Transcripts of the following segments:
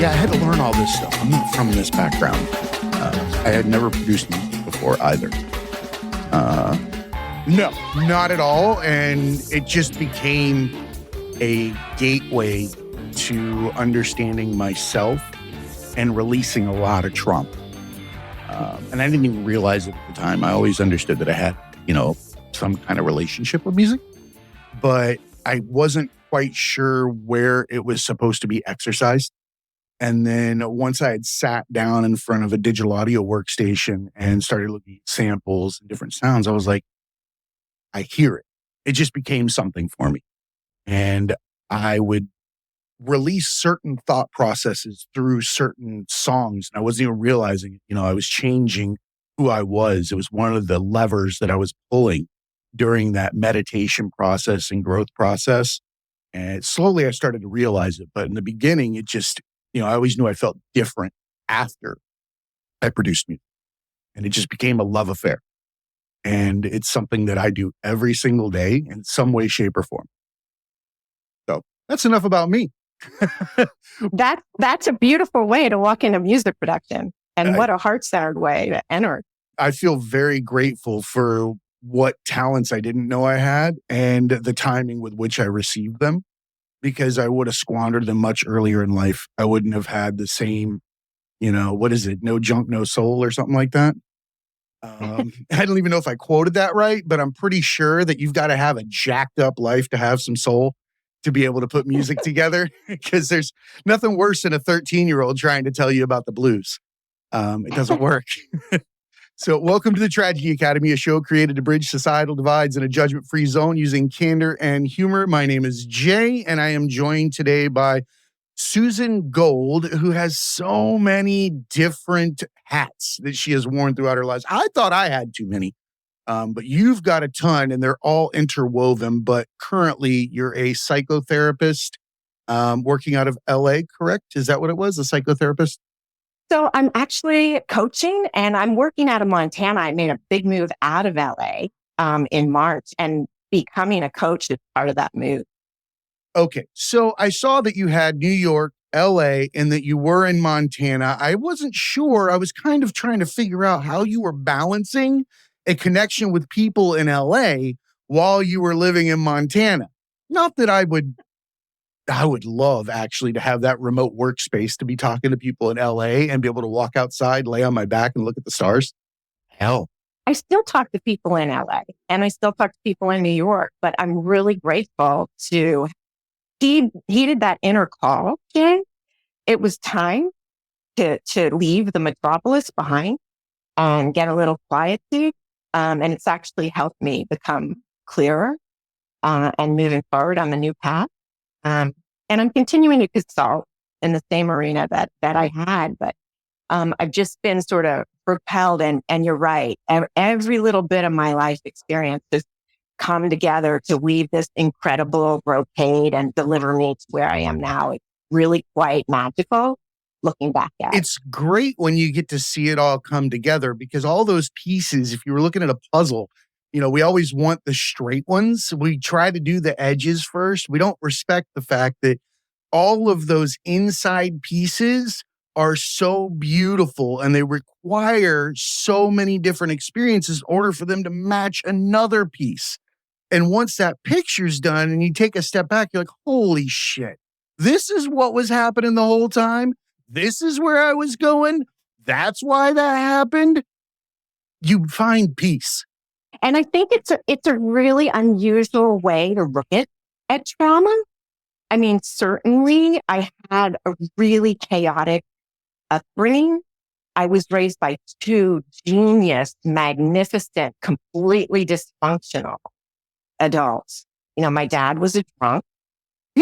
Yeah, I had to learn all this stuff. I'm not from this background. I had never produced music before either. No, not at all. And it just became a gateway to understanding myself and releasing a lot of trauma. And I didn't even realize it at the time. I always understood that I had, some kind of relationship with music, but I wasn't quite sure where it was supposed to be exercised. And then once I had sat down in front of a digital audio workstation and started looking at samples and different sounds, I was like, I hear it. It just became something for me. And I would release certain thought processes through certain songs. And I wasn't even realizing it. I was changing who I was. It was one of the levers that I was pulling during that meditation process and growth process. And slowly I started to realize it. But in the beginning, it just, I always knew I felt different after I produced music. And it just became a love affair. And it's something that I do every single day in some way, shape, or form. So that's enough about me. That's a beautiful way to walk into music production. And what a heart-centered way to enter. I feel very grateful for what talents I didn't know I had and the timing with which I received them, because I would have squandered them much earlier in life. I wouldn't have had the same, what is it? No junk, no soul or something like that. I don't even know if I quoted that right, but I'm pretty sure that you've got to have a jacked up life to have some soul to be able to put music together, because there's nothing worse than a 13-year-old trying to tell you about the blues. It doesn't work. So welcome to the Tragedy Academy, a show created to bridge societal divides in a judgment-free zone using candor and humor. My name is Jay, and I am joined today by Susan Gold, who has so many different hats that she has worn throughout her life. I thought I had too many, but you've got a ton, and they're all interwoven. But currently, you're a psychotherapist working out of LA, correct? Is that what it was, a psychotherapist? So I'm actually coaching and I'm working out of Montana. I made a big move out of LA in March, and becoming a coach is part of that move. Okay. So I saw that you had New York, LA, and that you were in Montana. I wasn't sure. I was kind of trying to figure out how you were balancing a connection with people in LA while you were living in Montana. Not that I would love actually to have that remote workspace to be talking to people in LA and be able to walk outside, lay on my back and look at the stars. Hell. I still talk to people in LA and I still talk to people in New York, but I'm really grateful to heeded that inner call, Jay. It was time to leave the metropolis behind and get a little quietude. And it's actually helped me become clearer and moving forward on the new path. And I'm continuing to consult in the same arena that I had, but I've just been sort of propelled, and you're right. Every little bit of my life experience has come together to weave this incredible brocade and deliver me to where I am now. It's really quite magical looking back at it. It's great when you get to see it all come together, because all those pieces, if you were looking at a puzzle, we always want the straight ones. We try to do the edges first. We don't respect the fact that all of those inside pieces are so beautiful and they require so many different experiences in order for them to match another piece. And once that picture's done and you take a step back, you're like, holy shit, this is what was happening the whole time. This is where I was going. That's why that happened. You find peace. And I think it's a really unusual way to look at trauma. I mean, certainly I had a really chaotic upbringing. I was raised by two genius, magnificent, completely dysfunctional adults. My dad was a drunk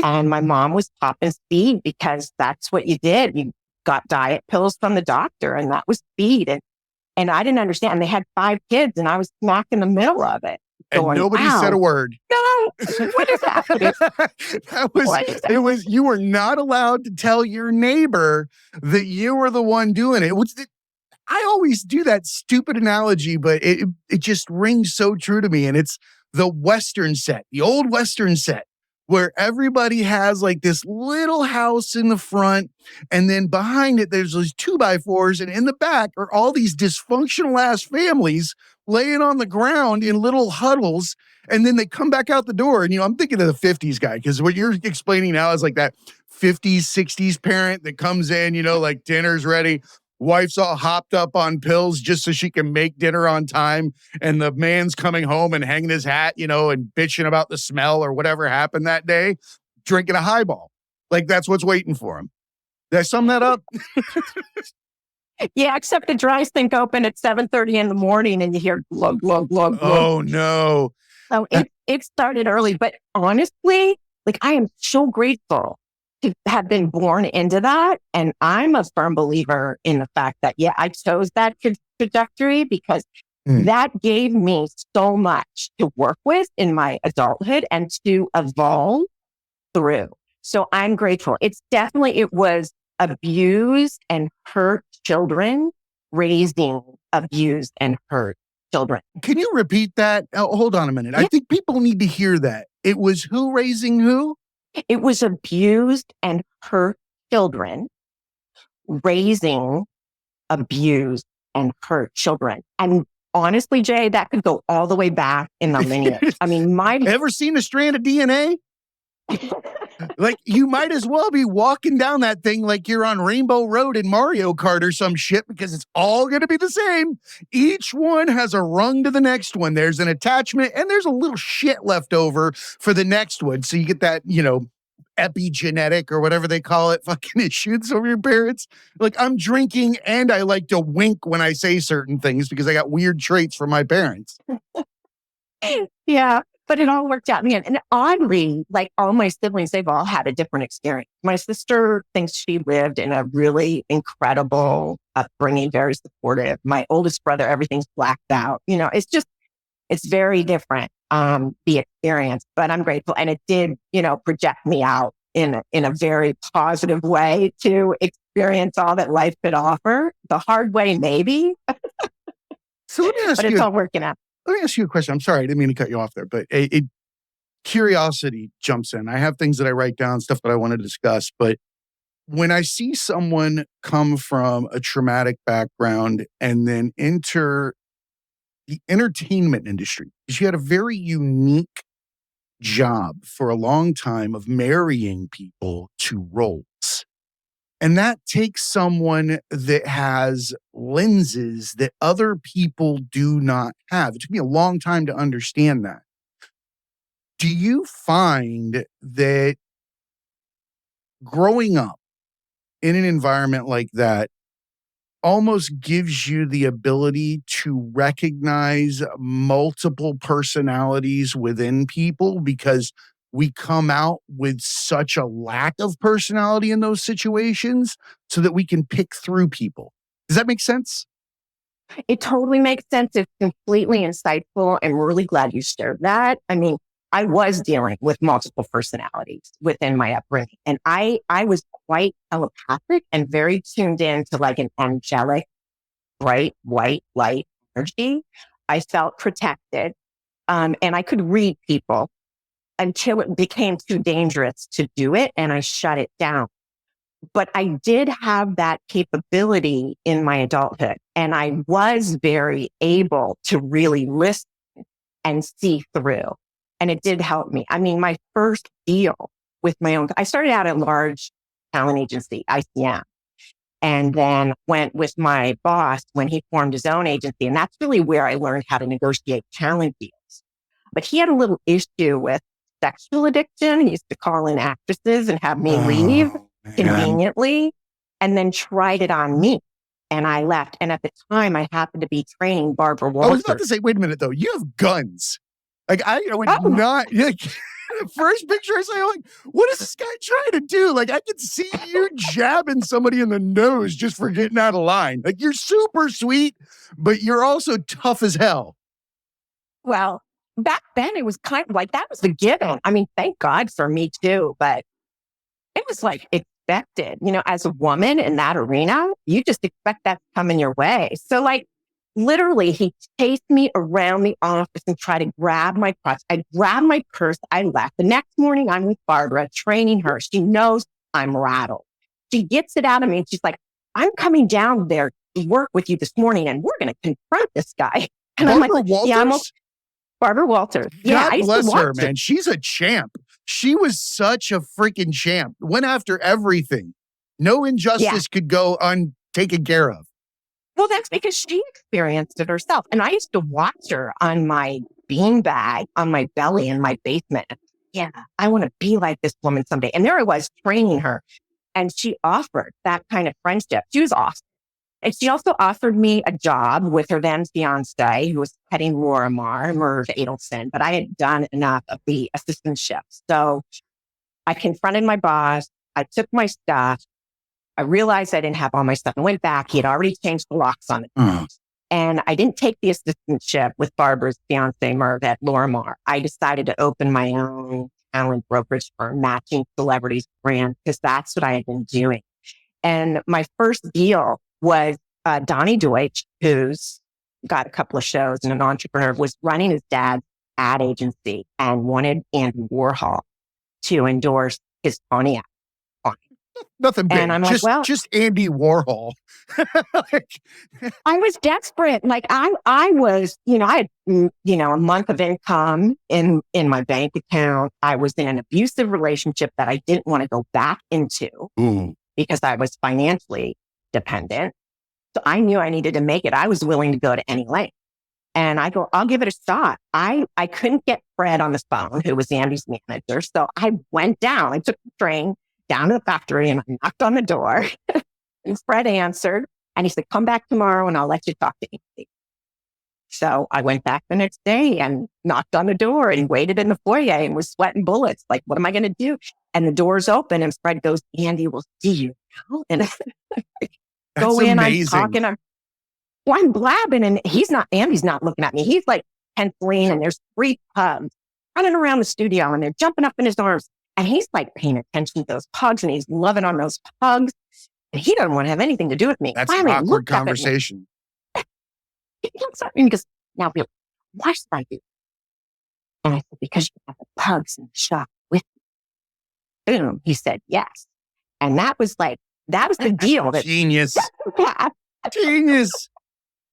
and my mom was popping speed because that's what you did. You got diet pills from the doctor and that was speed. And I didn't understand. And they had 5 kids and I was smack in the middle of it. And going, nobody said a word. No, what is happening? You were not allowed to tell your neighbor that you were the one doing it. I always do that stupid analogy, but it just rings so true to me. And it's the Western set, the old Western set, where everybody has like this little house in the front, and then behind it, there's these 2x4s, and in the back are all these dysfunctional ass families laying on the ground in little huddles. And then they come back out the door. And, I'm thinking of the 50s guy, because what you're explaining now is like that 50s, 60s parent that comes in, like dinner's ready. Wife's all hopped up on pills just so she can make dinner on time. And the man's coming home and hanging his hat, and bitching about the smell or whatever happened that day, drinking a highball. Like that's what's waiting for him. Did I sum that up? Yeah, except the dry sink open at 7:30 in the morning and you hear glug, glug, glug, glug. Oh, no. So it started early. But honestly, like I am so grateful to have been born into that. And I'm a firm believer in the fact that, yeah, I chose that trajectory because that gave me so much to work with in my adulthood and to evolve through. So I'm grateful. It was abused and hurt children raising abused and hurt children. Can you repeat that? Oh, hold on a minute. Yeah. I think people need to hear that. It was who raising who? It was abused and hurt children raising abused and hurt children. And honestly, Jay, that could go all the way back in the lineage. I mean, ever seen a strand of DNA? Like you might as well be walking down that thing like you're on Rainbow Road in Mario Kart or some shit, because it's all going to be the same. Each one has a rung to the next one. There's an attachment and there's a little shit left over for the next one. So you get that, epigenetic or whatever they call it, fucking issues over your parents. Like I'm drinking and I like to wink when I say certain things because I got weird traits from my parents. Yeah. But it all worked out in the end. And oddly, like all my siblings, they've all had a different experience. My sister thinks she lived in a really incredible upbringing, very supportive. My oldest brother, everything's blacked out. It's very different, the experience, but I'm grateful. And it did, project me out in a very positive way to experience all that life could offer. The hard way, maybe. So let me ask but it's all working out. Let me ask you a question. I'm sorry, I didn't mean to cut you off there, but curiosity jumps in. I have things that I write down, stuff that I want to discuss, but when I see someone come from a traumatic background and then enter the entertainment industry, because you had a very unique job for a long time of marrying people to roles. And that takes someone that has lenses that other people do not have. It took me a long time to understand that. Do you find that growing up in an environment like that almost gives you the ability to recognize multiple personalities within people because we come out with such a lack of personality in those situations so that we can pick through people? Does that make sense? It totally makes sense. It's completely insightful. I'm really glad you shared that. I mean, I was dealing with multiple personalities within my upbringing, and I was quite telepathic and very tuned in to like an angelic, bright, white light energy. I felt protected, and I could read people until it became too dangerous to do it, and I shut it down. But I did have that capability in my adulthood, and I was very able to really listen and see through. And it did help me. I mean, my first deal with my own, I started out at a large talent agency, ICM, and then went with my boss when he formed his own agency. And that's really where I learned how to negotiate talent deals. But he had a little issue with sexual addiction. He used to call in actresses and have me leave conveniently, and then tried it on me. And I left. And at the time, I happened to be training Barbara Walters. I was about to say, wait a minute, though. You have guns. Like, I would not, like, the first picture I saw, I'm like, what is this guy trying to do? Like, I could see you jabbing somebody in the nose just for getting out of line. Like, you're super sweet, but you're also tough as hell. Well, back then it was kind of like, that was the given. I mean, thank God for me too, but it was like expected, as a woman in that arena, you just expect that to come in your way. So like, literally, he chased me around the office and tried to grab my purse. I grabbed my purse. I left. The next morning, I'm with Barbara, training her. She knows I'm rattled. She gets it out of me and she's like, I'm coming down there to work with you this morning and we're going to confront this guy. And Barbara I'm like, Walters? yeah, Barbara Walters. Yeah, God I used to bless watch her, man. She's a champ. She was such a freaking champ. Went after everything. No injustice could go untaken care of. Well, that's because she experienced it herself. And I used to watch her on my beanbag, on my belly in my basement. Yeah, I want to be like this woman someday. And there I was training her. And she offered that kind of friendship. She was awesome. And she also offered me a job with her then fiance, who was heading Lorimar, Merv Adelson. But I had done enough of the assistantship. So I confronted my boss. I took my stuff. I realized I didn't have all my stuff and went back. He had already changed the locks on it. And I didn't take the assistantship with Barbara's fiance, Merv, at Lorimar. I decided to open my own talent brokerage firm, matching celebrities brand, because that's what I had been doing. And my first deal was Donnie Deutsch, who's got a couple of shows and an entrepreneur, was running his dad's ad agency and wanted Andy Warhol to endorse his Pontiac. Nothing big. And I'm like, just Andy Warhol. I was desperate. Like I was, I had, a month of income in my bank account. I was in an abusive relationship that I didn't want to go back into because I was financially dependent. So I knew I needed to make it. I was willing to go to any length. And I go, I'll give it a shot. I couldn't get Fred on the phone, who was Andy's manager. So I went down. I took the train down to the factory and I knocked on the door. And Fred answered and he said, come back tomorrow and I'll let you talk to Andy. So I went back the next day and knocked on the door and waited in the foyer and was sweating bullets. Like, what am I going to do? And the door's open and Fred goes, Andy will see you now. And go in, amazing. I'm talking. I'm blabbing and Andy's not looking at me. He's like penciling and there's 3 pugs running around the studio and they're jumping up in his arms. And he's like paying attention to those pugs and he's loving on those pugs. And he doesn't want to have anything to do with me. That's an awkward conversation. He looks at me and goes, now, Bill, why should I do? And I said, because you have the pugs in the shop with me. Boom. He said, yes. And that was the deal. Genius. Genius.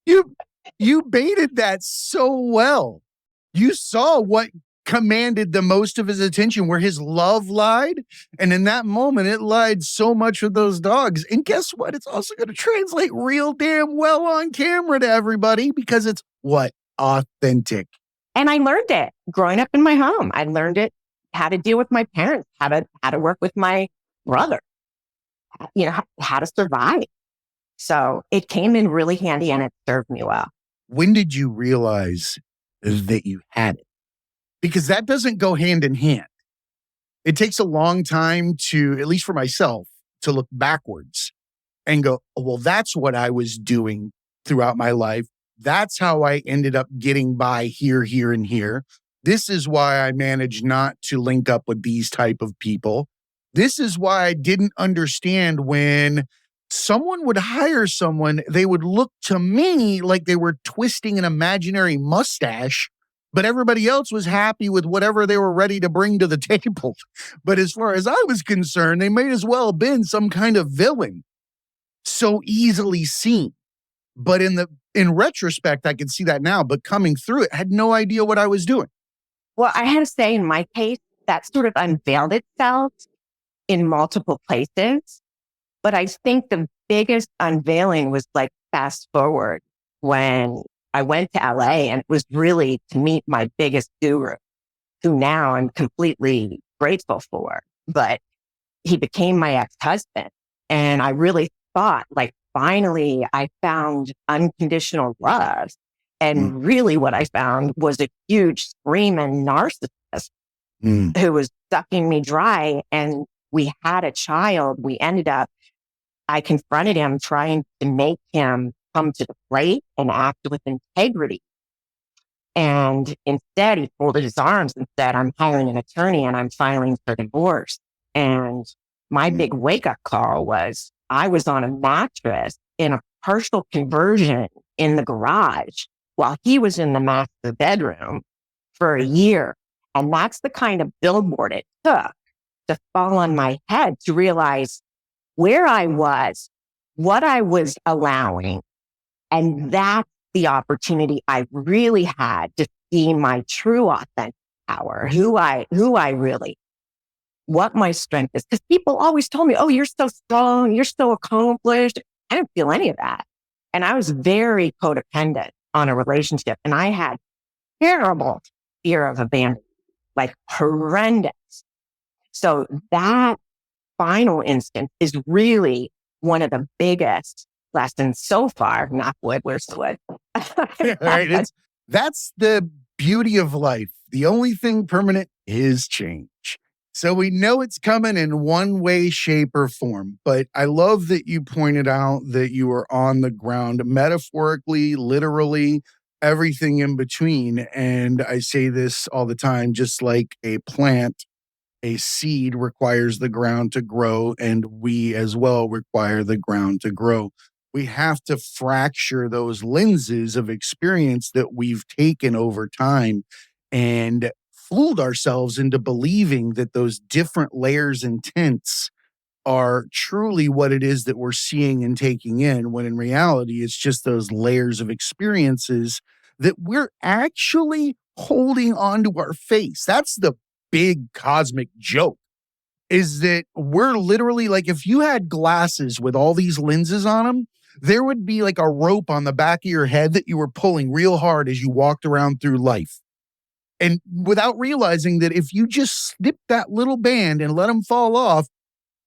You baited that so well. You saw what commanded the most of his attention, where his love lied. And in that moment, it lied so much with those dogs. And guess what? It's also going to translate real damn well on camera to everybody because it's what? Authentic. And I learned it growing up in my home. I learned it how to deal with my parents, how to work with my brother, how to survive. So it came in really handy and it served me well. When did you realize that you had it? Because that doesn't go hand in hand. It takes a long time to, at least for myself, to look backwards and go, oh, well, that's what I was doing throughout my life. That's how I ended up getting by here, here, and here. This is why I managed not to link up with these type of people. This is why I didn't understand when someone would hire someone, they would look to me like they were twisting an imaginary mustache, but everybody else was happy with whatever they were ready to bring to the table. But as far as I was concerned, they may as well have been some kind of villain. So easily seen. But in retrospect, I can see that now, but coming through it, I had no idea what I was doing. Well, I had to say in my case, that sort of unveiled itself in multiple places. But I think the biggest unveiling was like fast forward when I went to LA, and it was really to meet my biggest guru, who now I'm completely grateful for. But he became my ex-husband. And I really thought, like, finally I found unconditional love. And really what I found was a huge screaming narcissist who was sucking me dry. And we had a child. I confronted him trying to make him come to the plate and act with integrity. And instead, he folded his arms and said, I'm hiring an attorney and I'm filing for divorce. And my big wake-up call was I was on a mattress in a partial conversion in the garage while he was in the master bedroom for a year. And that's the kind of billboard it took to fall on my head to realize where I was, what I was allowing. And that's the opportunity I really had to see my true authentic power, who I really, what my strength is. Because people always told me, oh, you're so strong, you're so accomplished. I didn't feel any of that. And I was very codependent on a relationship. And I had terrible fear of abandonment, like horrendous. So that final instance is really one of the biggest lessons so far. Knock wood, where's the wood? Right. That's the beauty of life. The only thing permanent is change. So we know it's coming in one way, shape, or form. But I love that you pointed out that you were on the ground, metaphorically, literally, everything in between. And I say this all the time, just like a plant, a seed requires the ground to grow, and we as well require the ground to grow. We have to fracture those lenses of experience that we've taken over time and fooled ourselves into believing that those different layers and tints are truly what it is that we're seeing and taking in, when in reality, it's just those layers of experiences that we're actually holding onto our face. That's the big cosmic joke, is that we're literally, like, if you had glasses with all these lenses on them, there would be like a rope on the back of your head that you were pulling real hard as you walked around through life. And without realizing that if you just snip that little band and let them fall off,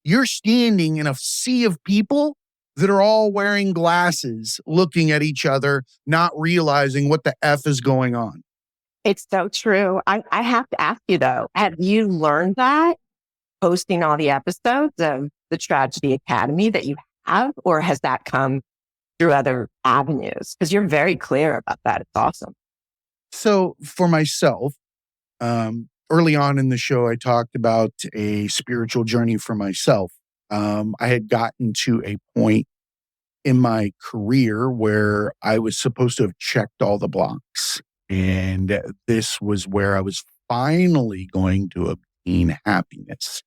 you're standing in a sea of people that are all wearing glasses, looking at each other, not realizing what the F is going on. It's so true. I have to ask you though, have you learned that posting all the episodes of the Tragedy Academy that you have, or has that come through other avenues? Because you're very clear about that. It's awesome. So for myself, early on in the show, I talked about a spiritual journey for myself. I had gotten to a point in my career where I was supposed to have checked all the blocks. And this was where I was finally going to obtain happiness.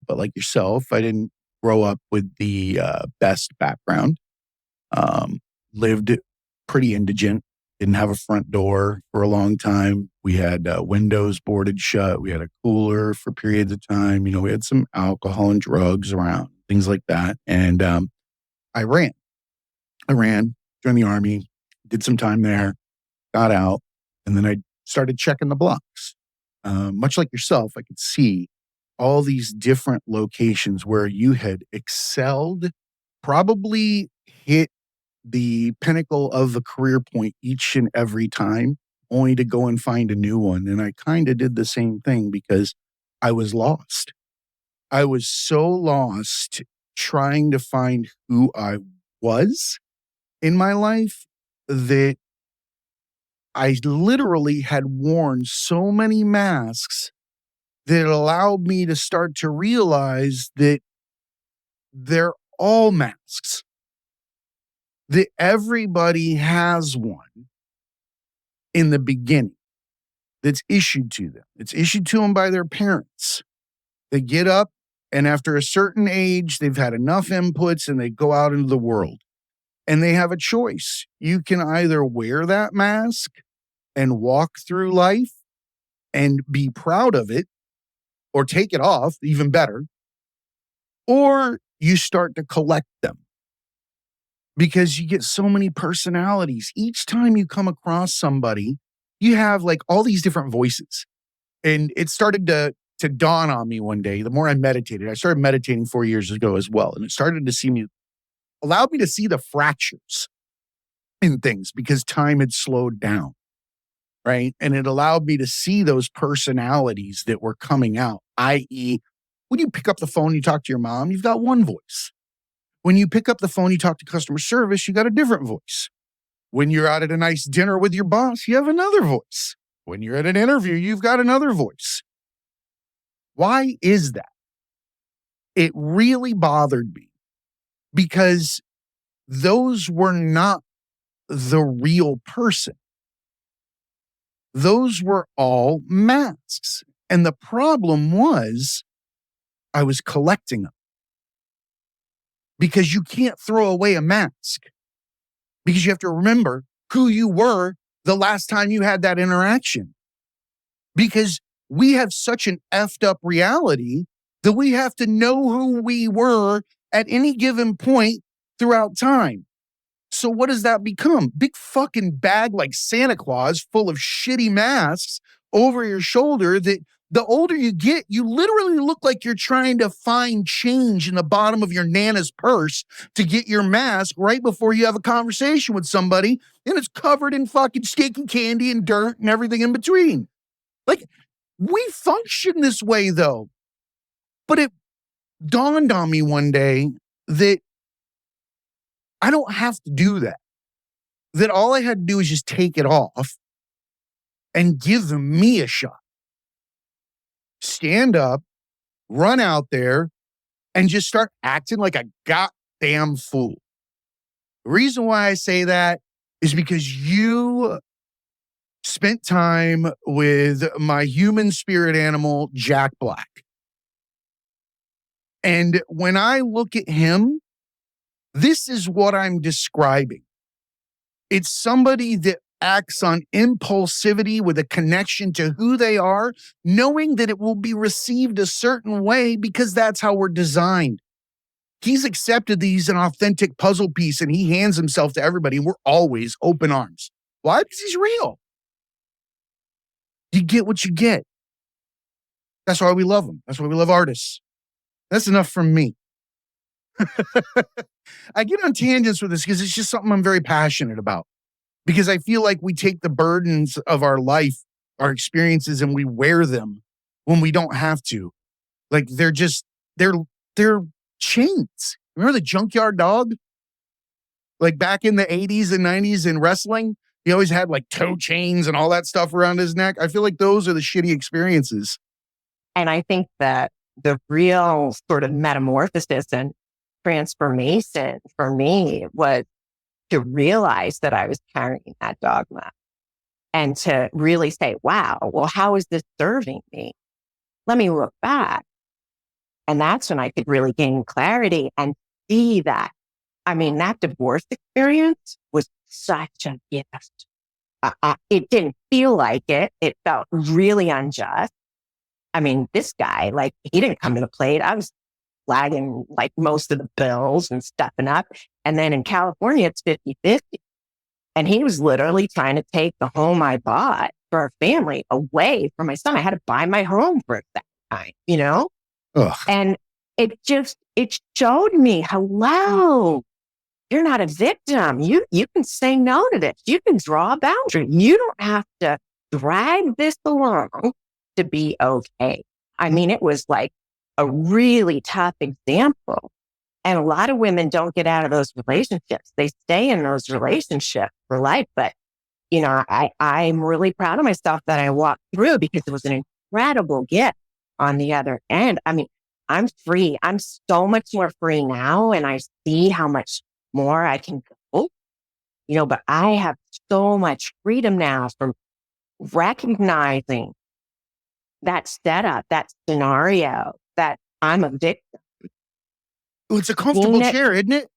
But like yourself, I didn't grow up with the best background. Lived pretty indigent, didn't have a front door for a long time. We had windows boarded shut. We had a cooler for periods of time. You know, we had some alcohol and drugs around, things like that. And I ran. Joined the Army, did some time there, got out, and then I started checking the blocks. Much like yourself, I could see all these different locations where you had excelled, probably hit the pinnacle of the career point each and every time, only to go and find a new one. And I kind of did the same thing because I was lost. I was so lost trying to find who I was in my life that I literally had worn so many masks that it allowed me to start to realize that they're all masks, that everybody has one in the beginning that's issued to them. It's issued to them by their parents. They get up, and after a certain age, they've had enough inputs and they go out into the world. And they have a choice. You can either wear that mask and walk through life and be proud of it, or take it off, even better, or you start to collect them because you get so many personalities. Each time you come across somebody, you have like all these different voices. And it started to dawn on me one day. The more I meditated, I started meditating 4 years ago as well. And it started to allowed me to see the fractures in things because time had slowed down, right? And it allowed me to see those personalities that were coming out, i.e., when you pick up the phone, you talk to your mom, you've got one voice. When you pick up the phone, you talk to customer service, you got a different voice. When you're out at a nice dinner with your boss, you have another voice. When you're at an interview, you've got another voice. Why is that? It really bothered me because those were not the real person. Those were all masks. And the problem was I was collecting them. Because you can't throw away a mask. Because you have to remember who you were the last time you had that interaction. Because we have such an effed up reality that we have to know who we were at any given point throughout time. So what does that become? Big fucking bag like Santa Claus full of shitty masks over your shoulder that the older you get, you literally look like you're trying to find change in the bottom of your Nana's purse to get your mask right before you have a conversation with somebody, and it's covered in fucking sticky candy and dirt and everything in between. Like, we function this way though. But it dawned on me one day that I don't have to do that. That all I had to do is just take it off and give me a shot. Stand up, run out there, and just start acting like a goddamn fool. The reason why I say that is because you spent time with my human spirit animal, Jack Black. And when I look at him, this is what I'm describing. It's somebody that acts on impulsivity with a connection to who they are, knowing that it will be received a certain way because that's how we're designed. He's accepted that he's an authentic puzzle piece and he hands himself to everybody. And we're always open arms. Why? Because he's real. You get what you get. That's why we love him. That's why we love artists. That's enough from me. I get on tangents with this because it's just something I'm very passionate about. Because I feel like we take the burdens of our life, our experiences, and we wear them when we don't have to. Like they're chains. Remember the Junkyard Dog? Like back in the 80s and 90s in wrestling, he always had like toe chains and all that stuff around his neck. I feel like those are the shitty experiences. And I think that the real sort of metamorphosis and transformation for me was to realize that I was carrying that dogma and to really say, wow, well, how is this serving me? Let me look back. And that's when I could really gain clarity and see that. I mean, that divorce experience was such a gift. It didn't feel like it. It felt really unjust. I mean, this guy, like, he didn't come to the plate. I was flagging like most of the bills and stepping up. And then in California, it's 50-50. And he was literally trying to take the home I bought for our family away from my son. I had to buy my home for that time, you know? Ugh. And it showed me, hello, you're not a victim. You can say no to this. You can draw a boundary. You don't have to drag this along to be okay. I mean, it was like a really tough example. And a lot of women don't get out of those relationships. They stay in those relationships for life. But, you know, I'm really proud of myself that I walked through because it was an incredible gift on the other end. I mean, I'm free. I'm so much more free now. And I see how much more I can go, you know, but I have so much freedom now from recognizing that setup, that scenario, that I'm a victim. It's a comfortable chair, isn't it?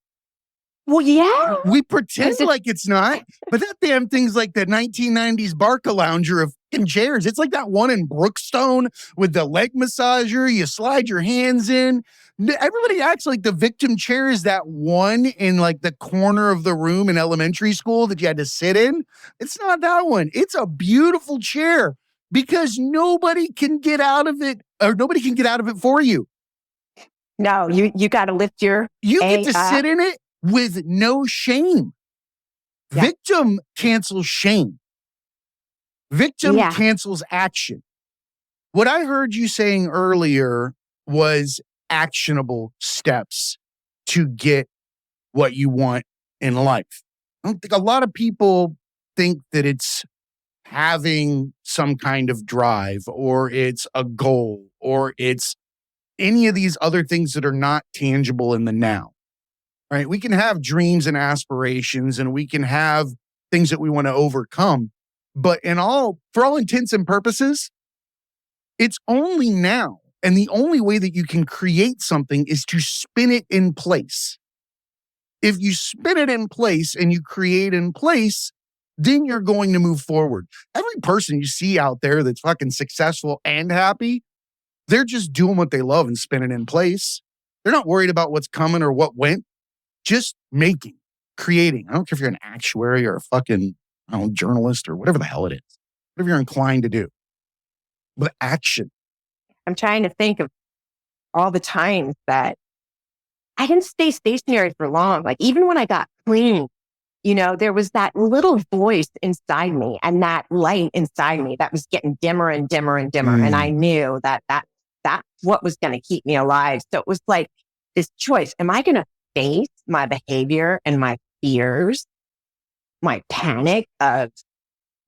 Well, yeah. We pretend like it's not, but that damn thing's like the 1990s Barca lounger of fucking chairs. It's like that one in Brookstone with the leg massager. You slide your hands in. Everybody acts like the victim chair is that one in like the corner of the room in elementary school that you had to sit in. It's not that one. It's a beautiful chair because nobody can get out of it, or nobody can get out of it for you. No, you got to lift your You get to sit in it with no shame. Yeah. Victim cancels shame. Victim cancels action. What I heard you saying earlier was actionable steps to get what you want in life. I don't think a lot of people think that it's having some kind of drive or it's a goal or it's any of these other things that are not tangible in the now. Right? We can have dreams and aspirations and we can have things that we want to overcome. But for all intents and purposes, it's only now. And the only way that you can create something is to spin it in place. If you spin it in place and you create in place, then you're going to move forward. Every person you see out there that's fucking successful and happy, they're just doing what they love and spinning in place. They're not worried about what's coming or what went, just making, creating. I don't care if you're an actuary or a fucking, journalist or whatever the hell it is, whatever you're inclined to do. But action. I'm trying to think of all the times that I didn't stay stationary for long. Like even when I got clean, there was that little voice inside me and that light inside me that was getting dimmer and dimmer and dimmer. And I knew that's what was going to keep me alive. So it was like this choice. Am I going to face my behavior and my fears, my panic of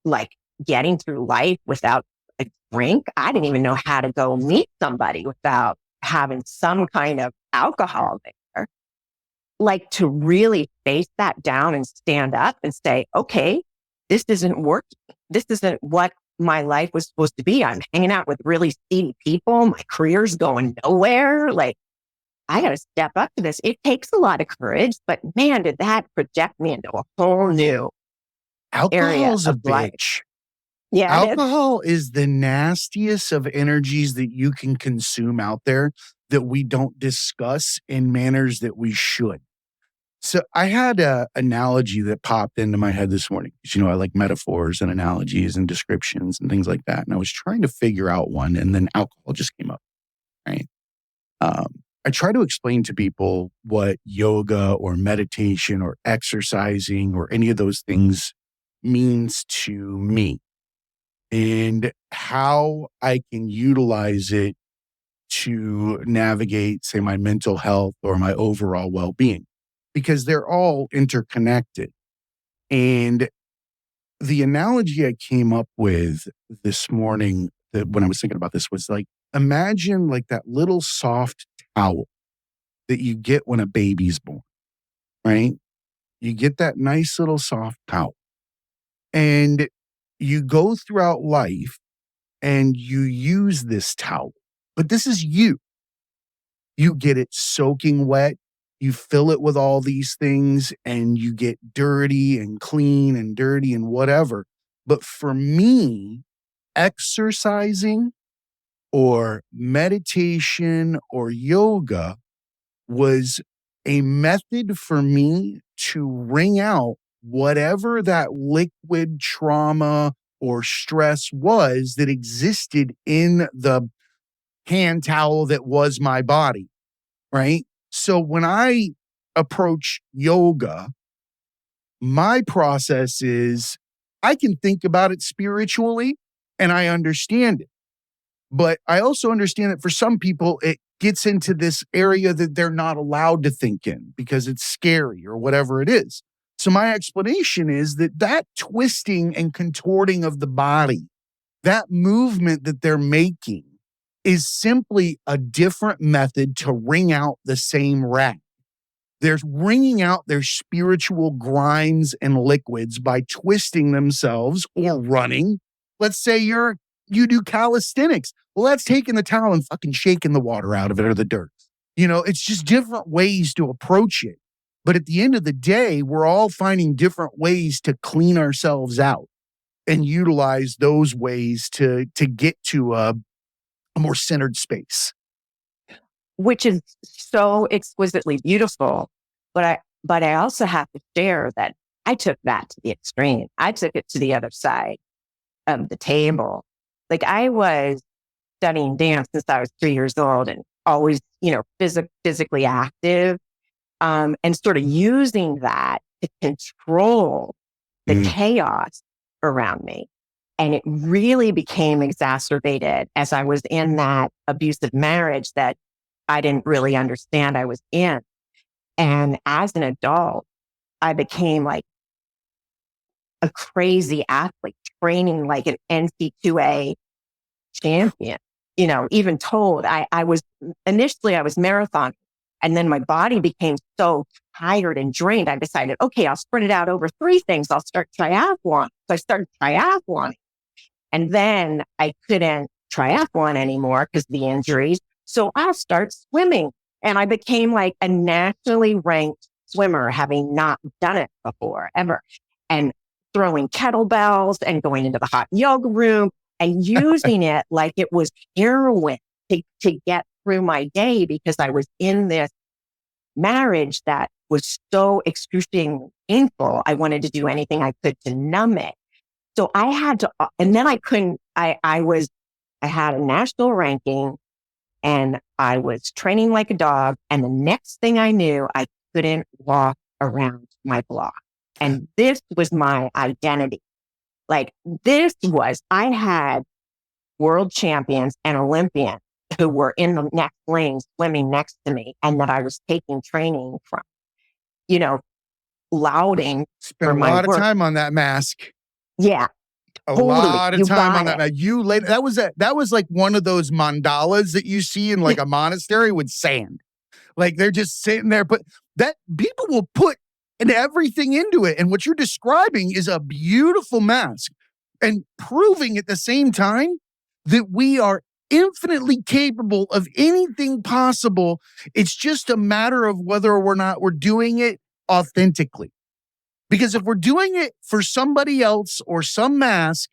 like getting through life without a drink? I didn't even know how to go meet somebody without having some kind of alcohol there. Like to really face that down and stand up and say, okay, this isn't working. This isn't what my life was supposed to be. I'm hanging out with really seedy people. My career's going nowhere. Like I got to step up to this. It takes a lot of courage, but man, did that project me into a whole new area Alcohol's a of life. bitch. Yeah, Alcohol is the nastiest of energies that you can consume out there that we don't discuss in manners that we should. So I had an analogy that popped into my head this morning. I like metaphors and analogies and descriptions and things like that. And I was trying to figure out one, and then alcohol just came up, right? I try to explain to people what yoga or meditation or exercising or any of those things means to me and how I can utilize it to navigate, say, my mental health or my overall well-being, because they're all interconnected. And the analogy I came up with this morning when I was thinking about this was like, imagine like that little soft towel that you get when a baby's born, right? You get that nice little soft towel and you go throughout life and you use this towel, but this is you. You get it soaking wet. You fill it with all these things and you get dirty and clean and dirty and whatever. But for me, exercising or meditation or yoga was a method for me to wring out whatever that liquid trauma or stress was that existed in the hand towel that was my body, right? So when I approach yoga, my process is I can think about it spiritually and I understand it. But I also understand that for some people, it gets into this area that they're not allowed to think in because it's scary or whatever it is. So my explanation is that twisting and contorting of the body, that movement that they're making is simply a different method to wring out the same rag. They're wringing out their spiritual grinds and liquids by twisting themselves or running. Let's say you do calisthenics. Well, that's taking the towel and fucking shaking the water out of it or the dirt. It's just different ways to approach it. But at the end of the day, we're all finding different ways to clean ourselves out and utilize those ways to get to a more centered space. Which is so exquisitely beautiful. But I also have to share that I took that to the extreme. I took it to the other side of the table. Like I was studying dance since I was 3 years old and always, physically active, and sort of using that to control the chaos around me. And it really became exacerbated as I was in that abusive marriage that I didn't really understand I was in. And as an adult, I became like a crazy athlete, training like an NC2A champion, even told I was marathon. And then my body became so tired and drained. I decided, okay, I'll spread it out over 3 things. I'll start triathlon. So I started triathlon. And then I couldn't triathlon anymore because of the injuries. So I'll start swimming. And I became like a nationally ranked swimmer, having not done it before, ever. And throwing kettlebells and going into the hot yoga room and using it like it was heroin to get through my day, because I was in this marriage that was so excruciatingly painful. I wanted to do anything I could to numb it. So I had to, and then I couldn't, I had a national ranking and I was training like a dog. And the next thing I knew, I couldn't walk around my block. And this was my identity. Like I had world champions and Olympians who were in the next lane swimming next to me and that I was taking training from, lauding Spent for a my lot work. of time on that mask. Yeah. A Totally. lot of You time got on that. it. Now, you later, that was like one of those mandalas that you see in like a monastery with sand. Like they're just sitting there, but that people will put everything into it. And what you're describing is a beautiful mask and proving at the same time that we are infinitely capable of anything possible. It's just a matter of whether or not we're doing it authentically. Because if we're doing it for somebody else or some mask,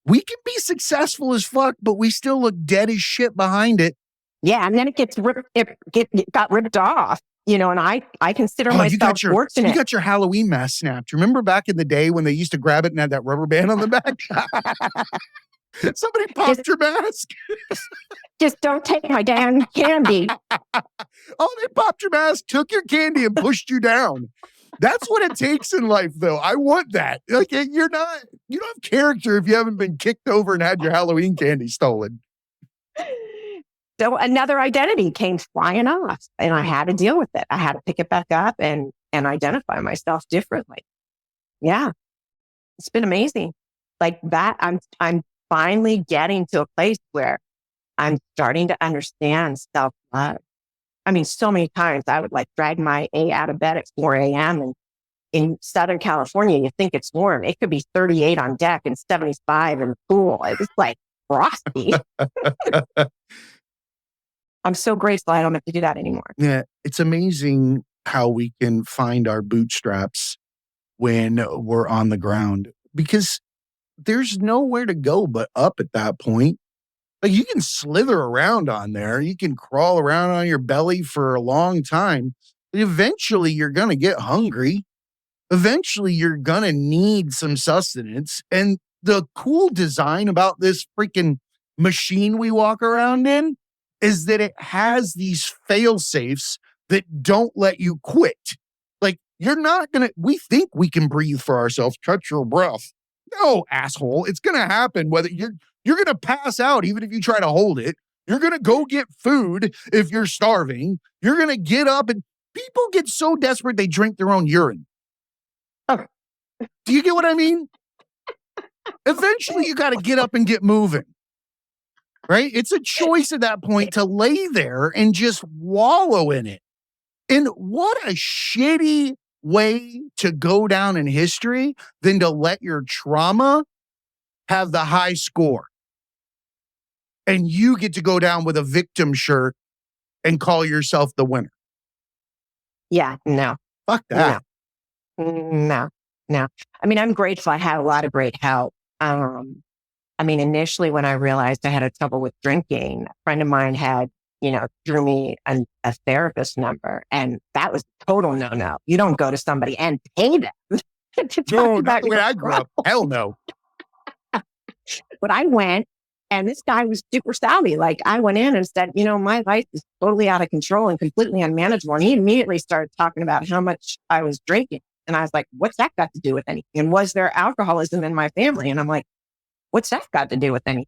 we can be successful as fuck, but we still look dead as shit behind it. Yeah. And then it gets ripped, it got ripped off, and I consider myself fortunate. You got your Halloween mask snapped. Remember back in the day when they used to grab it and had that rubber band on the back? Somebody popped your mask. Just don't take my damn candy. Oh, they popped your mask, took your candy, and pushed you down. That's what it takes in life, though. I want that. Like, you don't have character if you haven't been kicked over and had your Halloween candy stolen. So another identity came flying off, and I had to deal with it. I had to pick it back up and identify myself differently. Yeah, it's been amazing. Like that, I'm finally getting to a place where I'm starting to understand self-love. I mean, so many times I would like drag my A out of bed at 4 a.m. And in Southern California, you think it's warm. It could be 38 on deck and 75 in the pool. It was like frosty. I'm so grateful I don't have to do that anymore. Yeah, it's amazing how we can find our bootstraps when we're on the ground, because there's nowhere to go but up at that point. Like you can slither around on there. You can crawl around on your belly for a long time. But eventually you're going to get hungry. Eventually you're going to need some sustenance. And the cool design about this freaking machine we walk around in is that it has these fail safes that don't let you quit. Like we think we can breathe for ourselves. Catch your breath. No, asshole. It's going to happen whether you're going to pass out even if you try to hold it. You're going to go get food if you're starving. You're going to get up, and people get so desperate they drink their own urine. Okay. Do you get what I mean? Eventually you got to get up and get moving. Right? It's a choice at that point to lay there and just wallow in it. And what a shitty way to go down in history than to let your trauma have the high score. And you get to go down with a victim shirt and call yourself the winner. Yeah, no. Fuck that. No. I mean, I'm grateful. I had a lot of great help. I mean, initially when I realized I had a trouble with drinking, a friend of mine had, drew me a therapist number, and that was a total no. You don't go to somebody and pay them to talk No, about not the way your I grew up. Hell no. But I went, and this guy was super savvy. Like I went in and said, my life is totally out of control and completely unmanageable. And he immediately started talking about how much I was drinking. And I was like, what's that got to do with anything? And was there alcoholism in my family? And I'm like, what's that got to do with anything?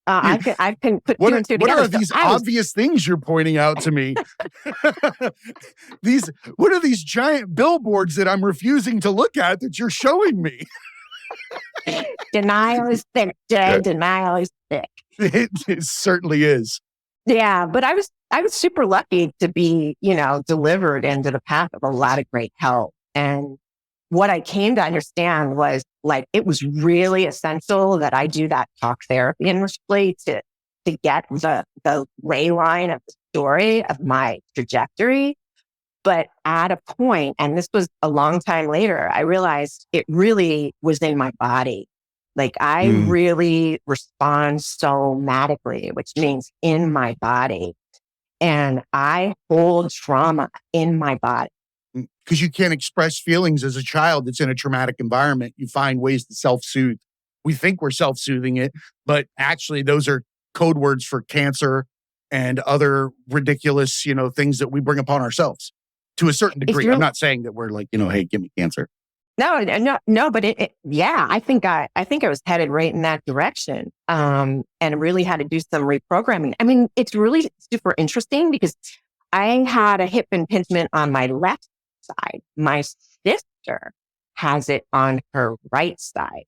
I can put two and two together. What are these obvious things you're pointing out to me? What are these giant billboards that I'm refusing to look at that you're showing me? Denial is thick, Jay. Denial is thick. It certainly is. Yeah, but I I was super lucky to be, delivered into the path of a lot of great help. And what I came to understand was like, it was really essential that I do that talk therapy initially to get the ley line of the story of my trajectory. But at a point, and this was a long time later, I realized it really was in my body. Like I really respond somatically, which means in my body. And I hold trauma in my body. Because you can't express feelings as a child that's in a traumatic environment. You find ways to self-soothe. We think we're self-soothing it, but actually those are code words for cancer and other ridiculous, things that we bring upon ourselves to a certain degree. I'm not saying that we're like, hey, give me cancer. No, but yeah, I think I was headed right in that direction. And really had to do some reprogramming. I mean, it's really super interesting because I had a hip impingement on my left side. My sister has it on her right side.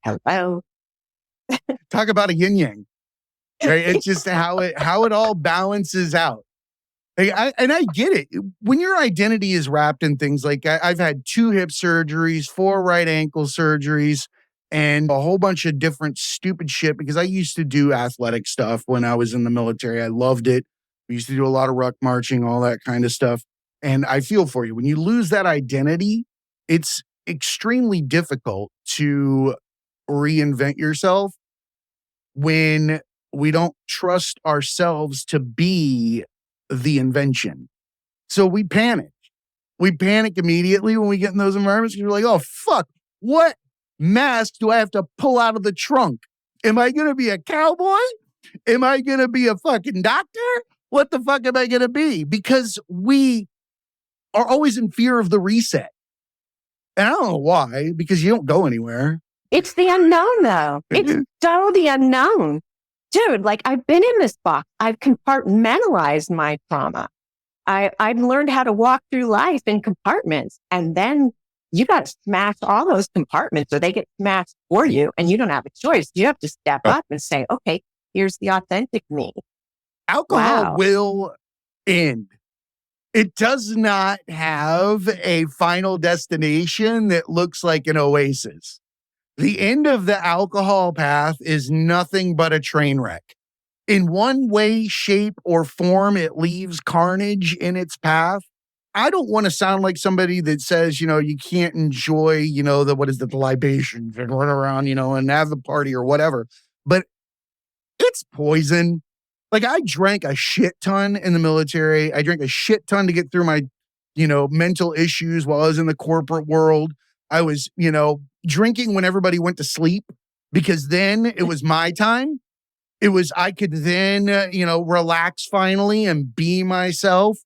Hello. Talk about a yin yang. Right? It's just how it all balances out. I get it. When your identity is wrapped in things like I've had 2 hip surgeries, 4 right ankle surgeries, and a whole bunch of different stupid shit because I used to do athletic stuff when I was in the military. I loved it. We used to do a lot of ruck marching, all that kind of stuff. And I feel for you. When you lose that identity, it's extremely difficult to reinvent yourself when we don't trust ourselves to be the invention. So we panic. We panic immediately when we get in those environments because we're like, oh, fuck, what mask do I have to pull out of the trunk? Am I going to be a cowboy? Am I going to be a fucking doctor? What the fuck am I going to be? Because we are always in fear of the reset. And I don't know why, because you don't go anywhere. It's the unknown, though. It's so the unknown. Dude, like I've been in this box. I've compartmentalized my trauma. I've learned how to walk through life in compartments. And then you got to smash all those compartments or they get smashed for you. And you don't have a choice. You have to step up and say, okay, here's the authentic me. Alcohol will end. It does not have a final destination that looks like an oasis. The end of the alcohol path is nothing but a train wreck. In one way, shape, or form, it leaves carnage in its path. I don't want to sound like somebody that says, you can't enjoy, the libations and run around, and have the party or whatever. But it's poison. Like I drank a shit ton in the military. I drank a shit ton to get through my, mental issues while I was in the corporate world. I was, drinking when everybody went to sleep because then it was my time. I could then, relax finally and be myself.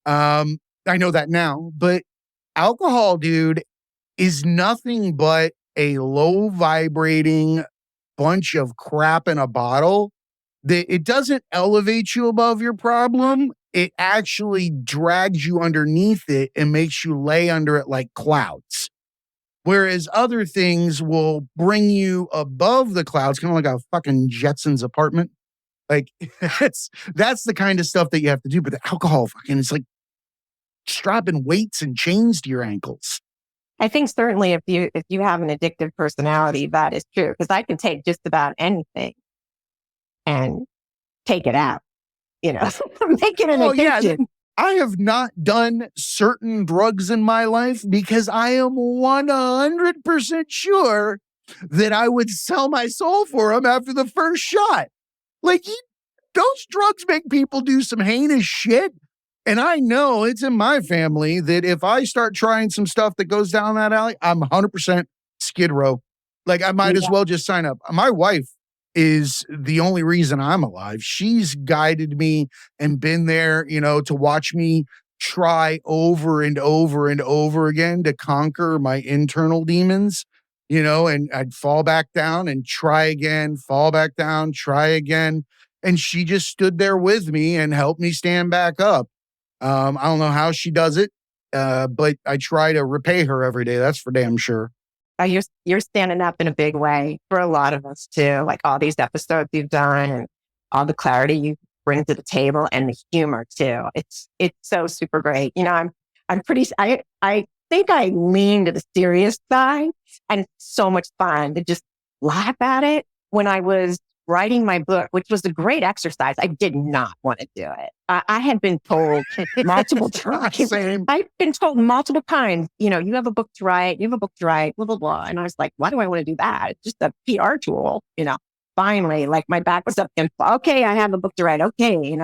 I know that now, but alcohol, dude, is nothing but a low vibrating bunch of crap in a bottle. It doesn't elevate you above your problem. It actually drags you underneath it and makes you lay under it like clouds. Whereas other things will bring you above the clouds, kind of like a fucking Jetsons apartment. Like that's the kind of stuff that you have to do. But the alcohol fucking, it's like strapping weights and chains to your ankles. I think certainly if you have an addictive personality, that is true. Because I can take just about anything and take it out, make it an addiction. Yeah. I have not done certain drugs in my life because I am 100% sure that I would sell my soul for them after the first shot. Like, those drugs make people do some heinous shit. And I know it's in my family that if I start trying some stuff that goes down that alley, I'm 100% skid row. Like, I might as well just sign up. My wife is the only reason I'm alive. She's guided me and been there, to watch me try over and over and over again to conquer my internal demons, and I'd fall back down and try again, fall back down, try again. And she just stood there with me and helped me stand back up. I don't know how she does it, but I try to repay her every day. That's for damn sure. You're standing up in a big way for a lot of us too. Like all these episodes you've done and all the clarity you've bring to the table, and the humor too. It's so super great. I think I lean to the serious side, and it's so much fun to just laugh at it. When I was writing my book, which was a great exercise, I did not want to do it. I had been told multiple times. Same. I've been told multiple times, you have a book to write, blah, blah, blah. And I was like, why do I want to do that? It's just a PR tool, Finally, like my back was up and okay, I have a book to write. Okay, and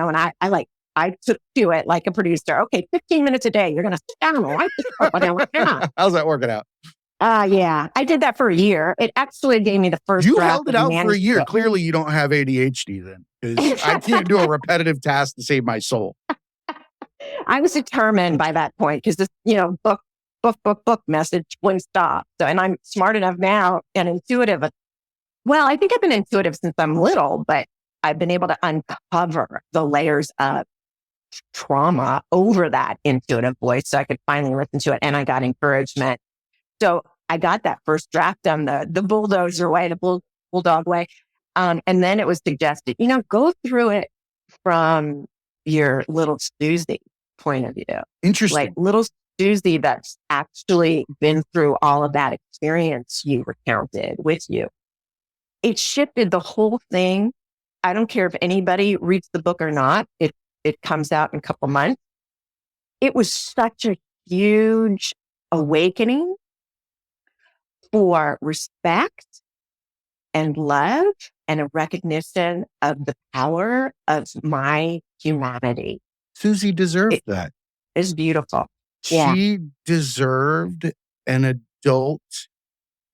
I took to it like a producer. Okay, 15 minutes a day. You're going to sit down and write this book. How's that working out? Yeah, I did that for a year. It actually gave me the first You draft held it of out the for a year. manuscript. Clearly, you don't have ADHD then, because I can't do a repetitive task to save my soul. I was determined by that point because this, book message wouldn't stop. So, and I'm smart enough now and intuitive. Well, I think I've been intuitive since I'm little, but I've been able to uncover the layers of trauma over that intuitive voice so I could finally listen to it. And I got encouragement. So I got that first draft done the bulldozer way, the bulldog way. And then it was suggested, go through it from your little Susie point of view. Interesting. Like little Susie that's actually been through all of that experience you recounted with you. It shifted the whole thing. I don't care if anybody reads the book or not. It comes out in a couple months. It was such a huge awakening for respect and love and a recognition of the power of my humanity. Susie deserved that. It's beautiful. She deserved an adult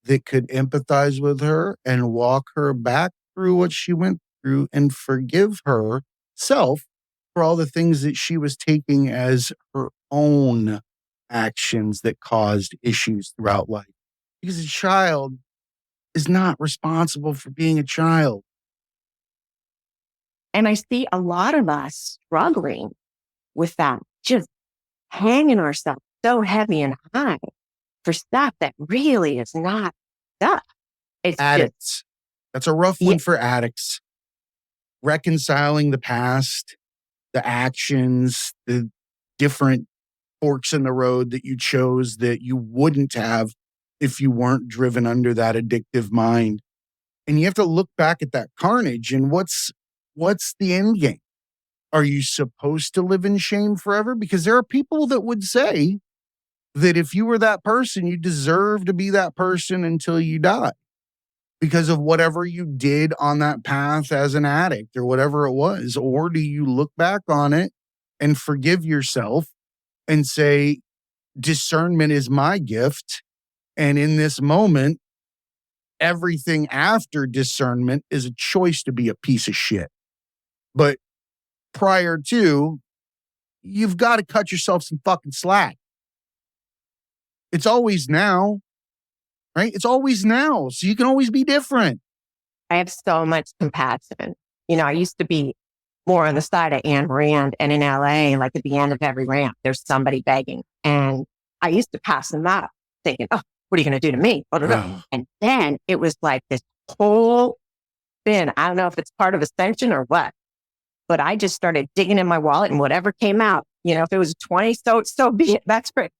that could empathize with her and walk her back through what she went through and forgive herself for all the things that she was taking as her own actions that caused issues throughout life. Because a child is not responsible for being a child. And I see a lot of us struggling with that, just hanging ourselves so heavy and high for stuff that really is not stuff. It's addicts. That's a rough one for addicts. Reconciling the past, the actions, the different forks in the road that you chose that you wouldn't have if you weren't driven under that addictive mind. And you have to look back at that carnage and what's the end game? Are you supposed to live in shame forever? Because there are people that would say that if you were that person, you deserve to be that person until you die because of whatever you did on that path as an addict or whatever it was. Or do you look back on it and forgive yourself and say, discernment is my gift. And in this moment, everything after discernment is a choice to be a piece of shit. But prior to, you've got to cut yourself some fucking slack. It's always now, right? It's always now. So you can always be different. I have so much compassion. I used to be more on the side of Anne Rand, and in LA, like at the end of every ramp, there's somebody begging. And I used to pass them up thinking, oh, what are you going to do to me? And then it was like this whole thing. I don't know if it's part of ascension or what, but I just started digging in my wallet and whatever came out, if it was 20, so be it. That's great.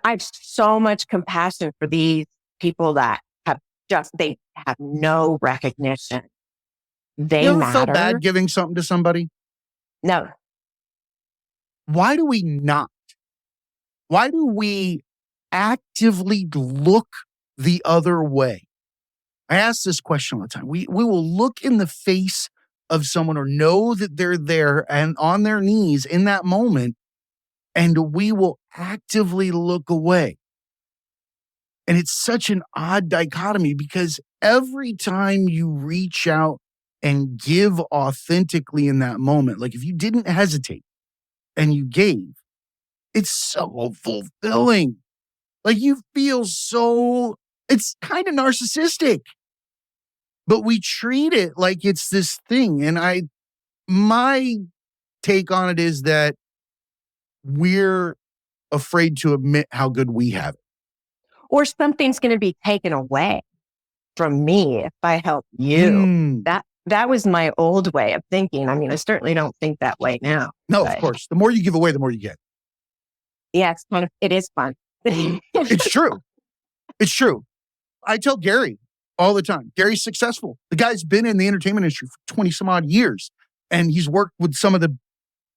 I have so much compassion for these people that they have no recognition. They you ever matter. felt bad giving something to somebody? No. Why do we not? Why do we actively look the other way? I ask this question all the time. We will look in the face of someone or know that they're there and on their knees in that moment, and we will actively look away. And it's such an odd dichotomy because every time you reach out and give authentically in that moment, like if you didn't hesitate and you gave, it's so fulfilling. Like you feel it's kind of narcissistic, but we treat it like it's this thing. And my take on it is that we're afraid to admit how good we have it. Or something's going to be taken away from me if I help you. that was my old way of thinking. I mean, I certainly don't think that way now. No, of But course. The more you give away, the more you get. yeah, it is fun. It's true. It's true. I tell Gary all the time, Gary's successful. The guy's been in the entertainment industry for 20 some odd years. And he's worked with some of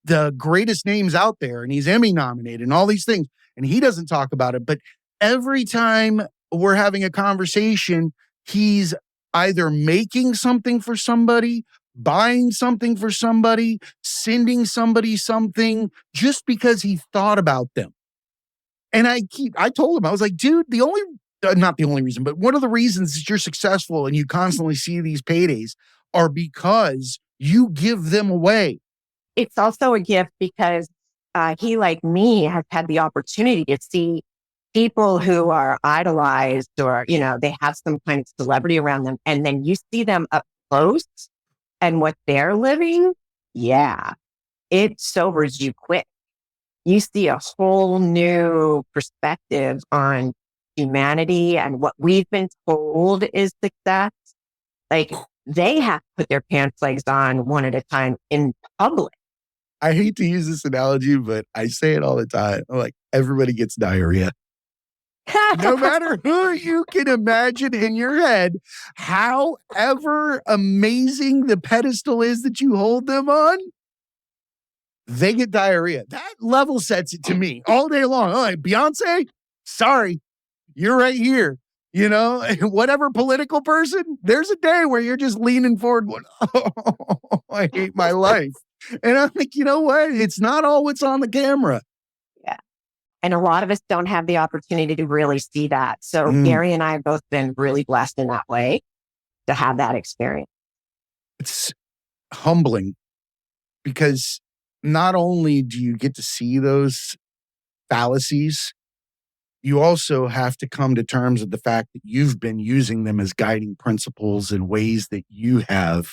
the greatest names out there. And he's Emmy nominated and all these things. And he doesn't talk about it. But every time we're having a conversation, he's either making something for somebody, buying something for somebody, sending somebody something just because he thought about them. And I told him, I was like, dude, not the only reason, but one of the reasons that you're successful and you constantly see these paydays are because you give them away. It's also a gift because he, like me, has had the opportunity to see people who are idolized or, they have some kind of celebrity around them. And then you see them up close and what they're living. Yeah, it sobers you quick. You see a whole new perspective on humanity and what we've been told is success. Like they have to put their pants legs on one at a time in public. I hate to use this analogy, but I say it all the time. I'm like, everybody gets diarrhea. No matter who you can imagine in your head, however amazing the pedestal is that you hold them on, they get diarrhea. That level sets it to me all day long. Oh, Beyonce, sorry, you're right here. Whatever political person, there's a day where you're just leaning forward going, oh, I hate my life. And I'm like, you know what? It's not all what's on the camera. Yeah. And a lot of us don't have the opportunity to really see that. So Gary and I have both been really blessed in that way to have that experience. It's humbling because not only do you get to see those fallacies, you also have to come to terms with the fact that you've been using them as guiding principles in ways that you have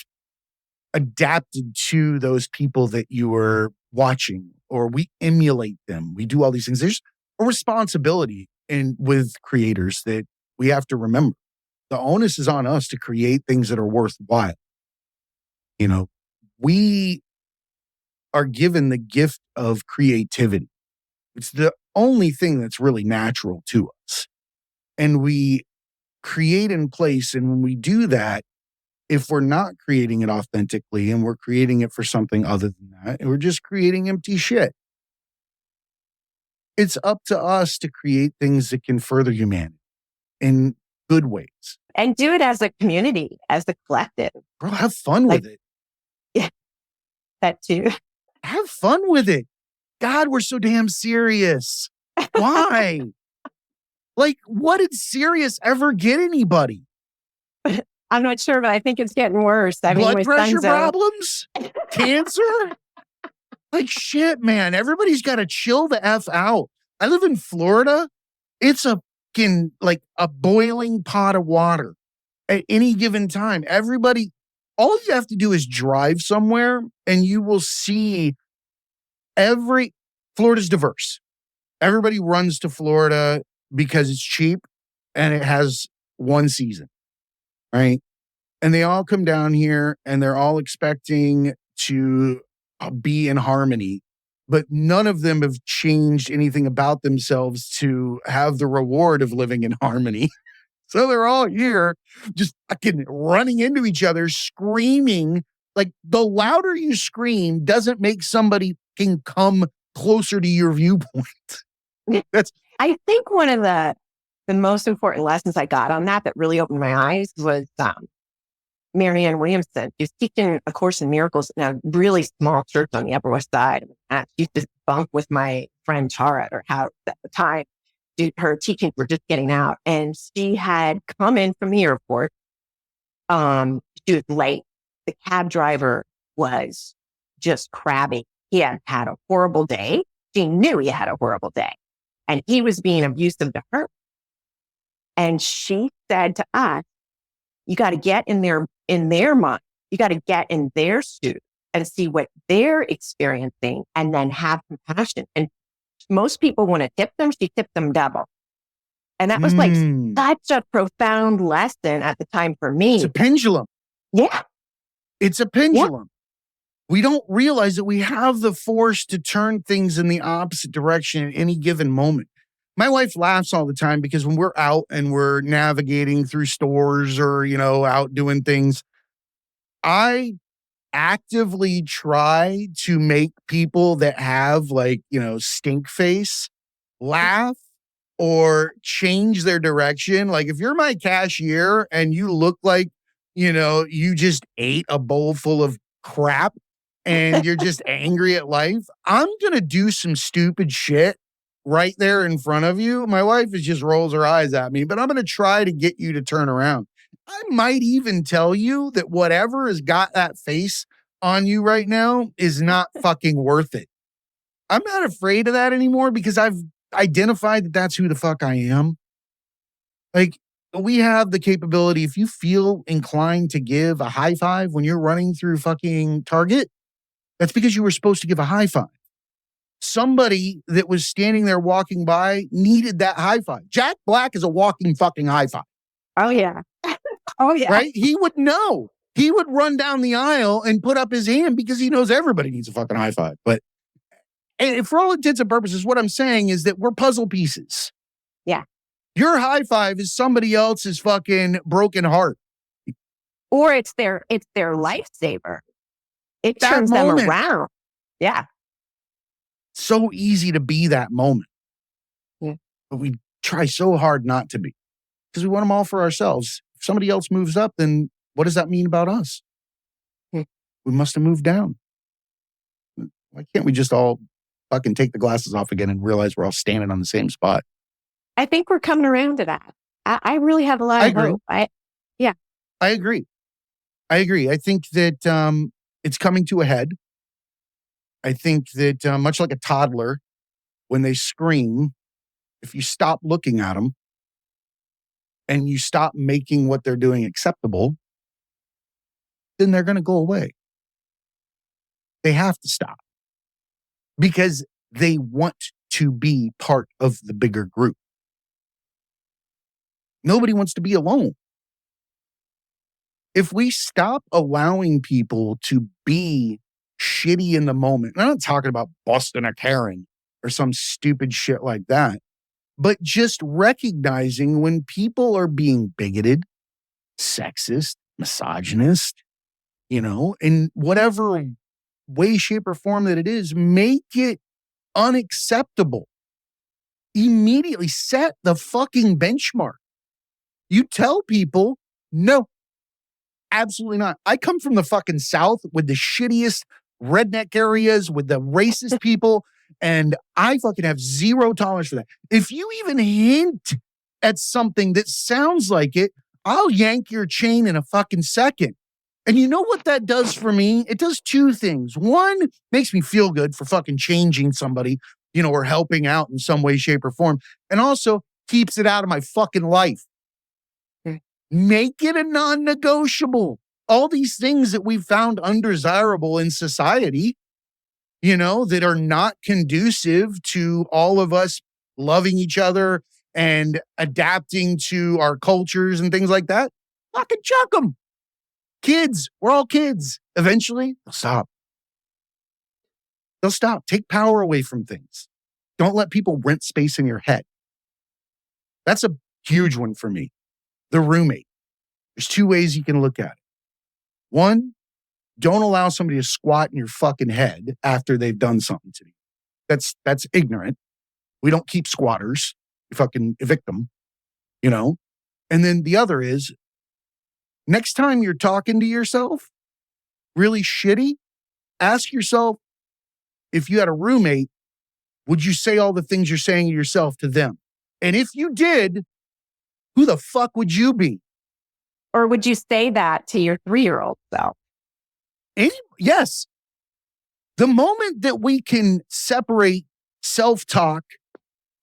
adapted to those people that you were watching, or we emulate them. We do all these things. There's a responsibility with creators that we have to remember. The onus is on us to create things that are worthwhile. We are given the gift of creativity. It's the only thing that's really natural to us. And we create in place. And when we do that, if we're not creating it authentically and we're creating it for something other than that, and we're just creating empty shit, it's up to us to create things that can further humanity in good ways. And do it as a community, as a collective. Bro, have fun with it. Yeah, that too. Have fun with it. God, we're so damn serious. Why? What did serious ever get anybody? I'm not sure, but I think it's getting worse. Blood pressure problems? Cancer? Shit, man. Everybody's got to chill the F out. I live in Florida. It's a boiling pot of water at any given time. All you have to do is drive somewhere and you will see Florida's diverse. Everybody runs to Florida because it's cheap and it has one season, right? And they all come down here and they're all expecting to be in harmony, but none of them have changed anything about themselves to have the reward of living in harmony. So they're all here just fucking running into each other, screaming. The louder you scream doesn't make somebody can come closer to your viewpoint. I think one of the most important lessons I got on that really opened my eyes was Marianne Williamson. She was teaching a course in miracles in a really small church on the Upper West Side. And she used to bunk with my friend Tara at her house at the time. Her teachings were just getting out. And she had come in from the airport. She was late. The cab driver was just crabby. He had had a horrible day. She knew he had a horrible day. And he was being abusive to her. And she said to us, you got to get in their mind. You got to get in their shoes and see what they're experiencing and then have compassion. And most people want to tip them. She tipped them double. And that was such a profound lesson at the time for me. It's a pendulum. Yeah. It's a pendulum. We don't realize that we have the force to turn things in the opposite direction at any given moment. My wife laughs all the time because when we're out and we're navigating through stores or, out doing things, I actively try to make people that have stink face laugh or change their direction. Like if you're my cashier and you look like, you just ate a bowl full of crap and you're just angry at life, I'm going to do some stupid shit right there in front of you. My wife just rolls her eyes at me, but I'm going to try to get you to turn around. I might even tell you that whatever has got that face on you right now is not fucking worth it. I'm not afraid of that anymore because I've identified that that's who the fuck I am. Like, we have the capability, if you feel inclined to give a high five when you're running through fucking Target, that's because you were supposed to give a high five. Somebody that was standing there walking by needed that high five. Jack Black is a walking fucking high five. Oh, yeah. Oh, yeah. Right? He would know. He would run down the aisle and put up his hand because he knows everybody needs a fucking high five. But and for all intents and purposes, what I'm saying is that we're puzzle pieces. Yeah. Your high five is somebody else's fucking broken heart. Or it's their lifesaver. It That turns moment. them around. Yeah. So easy to be that moment. Yeah. But we try so hard not to be because we want them all for ourselves. If somebody else moves up, then what does that mean about us? Yeah. We must have moved down. Why can't we just all fucking take the glasses off again and realize we're all standing on the same spot? I think we're coming around to that. I really have a lot of hope. I agree. I think that it's coming to a head. I think that much like a toddler, when they scream, if you stop looking at them and you stop making what they're doing acceptable, then they're going to go away. They have to stop because they want to be part of the bigger group. Nobody wants to be alone. If we stop allowing people to be shitty in the moment, and I'm not talking about busting a Karen or some stupid shit like that, but just recognizing when people are being bigoted, sexist, misogynist, in whatever way, shape, or form that it is, make it unacceptable. Immediately set the fucking benchmark. You tell people, no, absolutely not. I come from the fucking South with the shittiest redneck areas, with the racist people, and I fucking have zero tolerance for that. If you even hint at something that sounds like it, I'll yank your chain in a fucking second. And you know what that does for me? It does two things. One, makes me feel good for fucking changing somebody, or helping out in some way, shape, or form. And also keeps it out of my fucking life. Make it a non-negotiable. All these things that we've found undesirable in society, that are not conducive to all of us loving each other and adapting to our cultures and things like that, fucking chuck them. Kids, we're all kids. Eventually, they'll stop. They'll stop. Take power away from things. Don't let people rent space in your head. That's a huge one for me. The roommate. There's two ways you can look at it. One, don't allow somebody to squat in your fucking head after they've done something to you. That's ignorant. We don't keep squatters. We fucking evict them, And then the other is, next time you're talking to yourself really shitty, ask yourself, if you had a roommate, would you say all the things you're saying to yourself to them? And if you did, who the fuck would you be? Or would you say that to your 3-year-old self? Yes. The moment that we can separate self-talk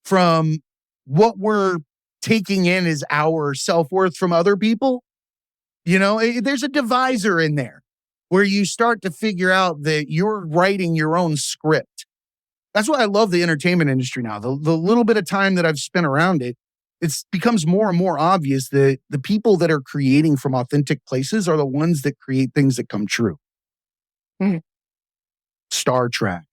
from what we're taking in as our self-worth from other people, there's a divisor in there where you start to figure out that you're writing your own script. That's why I love the entertainment industry now. The little bit of time that I've spent around it, it becomes more and more obvious that the people that are creating from authentic places are the ones that create things that come true. Mhm. Star Trek,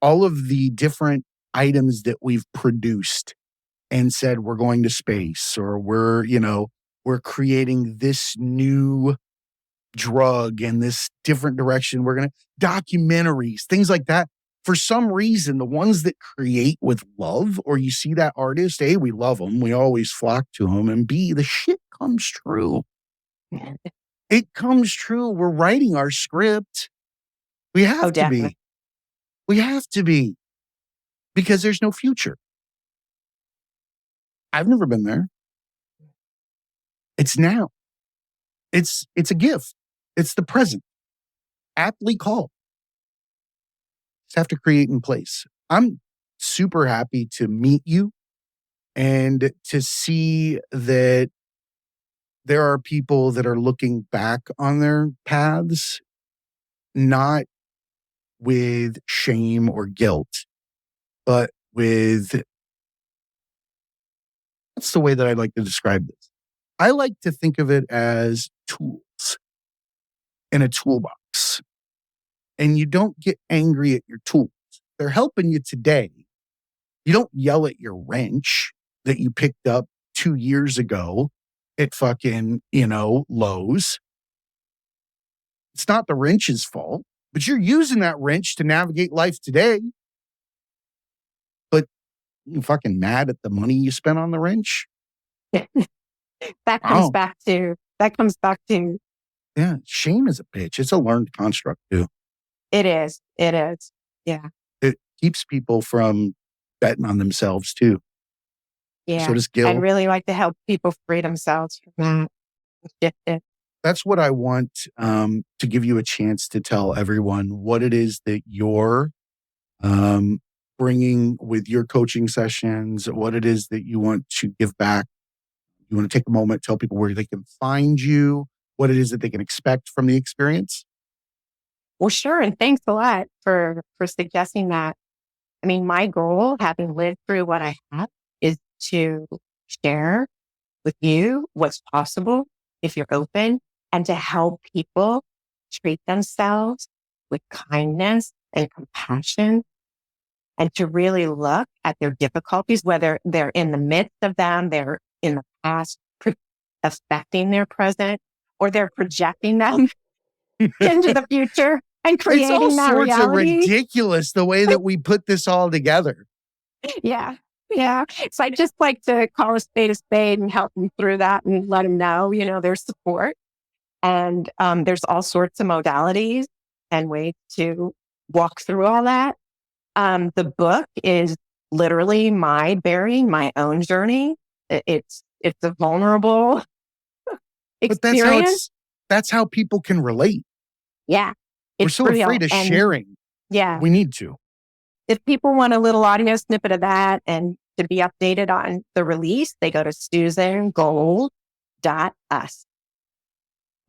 all of the different items that we've produced and said we're going to space, or we're creating this new drug in this different direction. We're going to documentaries, things like that. For some reason, the ones that create with love, or you see that artist, A, we love them. We always flock to them. And B, the shit comes true. It comes true. We're writing our script. We have to definitely. be. We have to be. Because there's no future. I've never been there. It's now. It's a gift. It's the present. Aptly called. Just have to create in place. I'm super happy to meet you and to see that there are people that are looking back on their paths, not with shame or guilt, but with, that's the way that I like to describe this. I like to think of it as tools in a toolbox. And you don't get angry at your tools. They're helping you today. You don't yell at your wrench that you picked up 2 years ago at fucking, Lowe's. It's not the wrench's fault, but you're using that wrench to navigate life today. But you're fucking mad at the money you spent on the wrench. That comes back to. Yeah, shame is a bitch. It's a learned construct too. It is. Yeah. It keeps people from betting on themselves too. Yeah. So does guilt. I'd really like to help people free themselves from that. That's what I want, to give you a chance to tell everyone what it is that you're bringing with your coaching sessions, what it is that you want to give back. You want to take a moment, tell people where they can find you, what it is that they can expect from the experience. Well, sure. And thanks a lot for suggesting that. I mean, my goal, having lived through what I have, is to share with you what's possible if you're open, and to help people treat themselves with kindness and compassion, and to really look at their difficulties, whether they're in the midst of them, they're in the past affecting their present, or they're projecting them into the future and creating it's all that sorts reality. of ridiculous the way that we put this all together. Yeah. So I just like to call a spade and help them through that and let them know, there's support. And there's all sorts of modalities and ways to walk through all that. The book is literally my bearing, my own journey. It's a vulnerable experience. But that's how people can relate. Yeah. We're so real. afraid of And sharing. Yeah. We need to. If people want a little audio snippet of that and to be updated on the release, they go to susangold.us.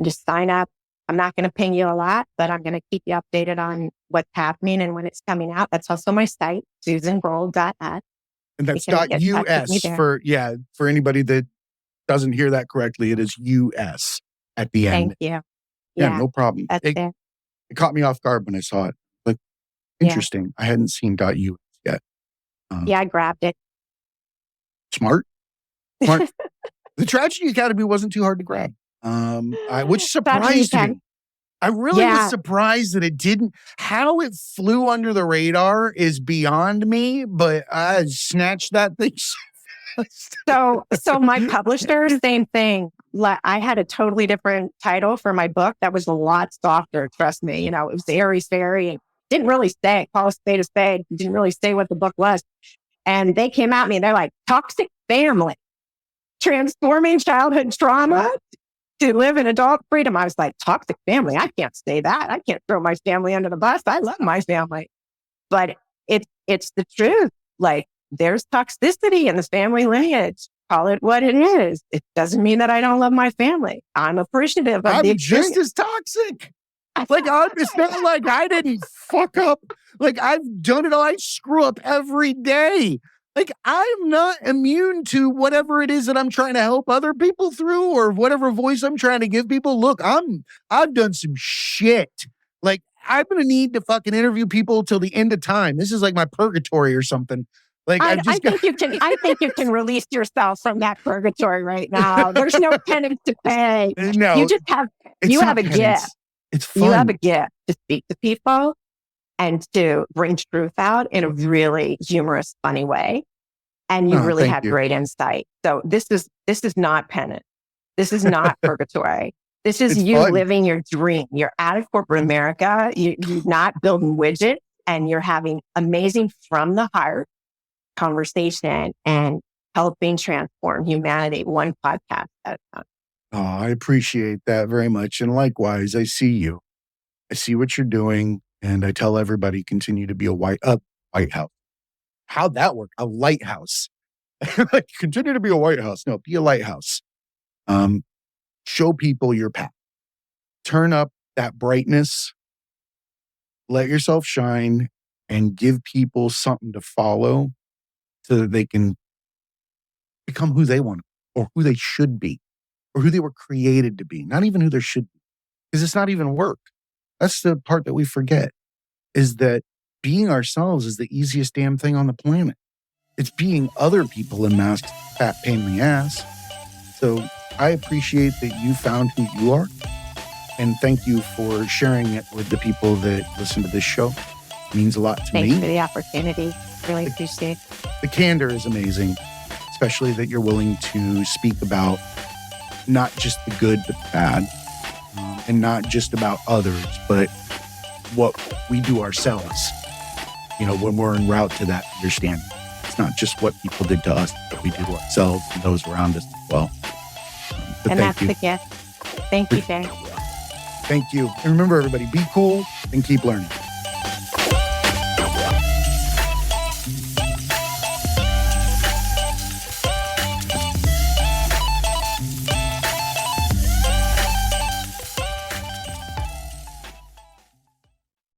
Just sign up. I'm not going to ping you a lot, but I'm going to keep you updated on what's happening and when it's coming out. That's also my site, susangold.us. And that's .us for anybody that doesn't hear that correctly. It is US at the end. Thank you. Yeah, no problem. That's it. It caught me off guard when I saw it. Like, interesting. Yeah. I hadn't seen .us yet. I grabbed it. Smart. The Tragedy Academy wasn't too hard to grab. Which surprised me. I really was surprised that it didn't. How it flew under the radar is beyond me, but I snatched that thing so fast. So my publisher, same thing. I had a totally different title for my book that was a lot softer. Trust me, it was airy fairy. Didn't really say, call a spade a spade. Didn't really say what the book was. And they came at me and they're like, toxic family, transforming childhood trauma to live in adult freedom. I was like, toxic family. I can't say that. I can't throw my family under the bus. I love my family, but it's the truth. Like, there's toxicity in the family lineage. Call it what it is. It doesn't mean that I don't love my family. I'm appreciative of the experience. Just as toxic. Like, it's not like I didn't fuck up. Like, I've done it all. I screw up every day. Like, I'm not immune to whatever it is that I'm trying to help other people through, or whatever voice I'm trying to give people. Look, I've done some shit. Like, I'm going to need to fucking interview people till the end of time. This is like my purgatory or something. Like, I think you can release yourself from that purgatory right now. There's no penance to pay. No, you just have a gift. It's fun. You have a gift to speak to people and to bring truth out in a really humorous, funny way. And you really have great insight. So this is not penance. This is not purgatory. This is you fun. Living your dream. You're out of corporate America. You're not building widgets, and you're having amazing from the heart conversation and helping transform humanity one podcast at a time. Oh, I appreciate that very much. And likewise, I see you. I see what you're doing. And I tell everybody, continue to be a White House. How'd that work? A lighthouse. Continue to be a White House. No, be a lighthouse. Show people your path. Turn up that brightness. Let yourself shine and give people something to follow so that they can become who they want or who they should be or who they were created to be. Not even who they should be, because it's not even work. That's the part that we forget, is that being ourselves is the easiest damn thing on the planet. It's being other people a masked fat pain in the ass. So I appreciate that you found who you are. And thank you for sharing it with the people that listen to this show. It means a lot to me. Thanks for the opportunity. Really appreciate it. The candor is amazing, especially that you're willing to speak about not just the good, but the bad, and not just about others, but what we do ourselves, when we're en route to that understanding. It's not just what people did to us, but we do to ourselves and those around us as well. And that's the gift. Thank you, Jay. Thank you. And remember, everybody, be cool and keep learning.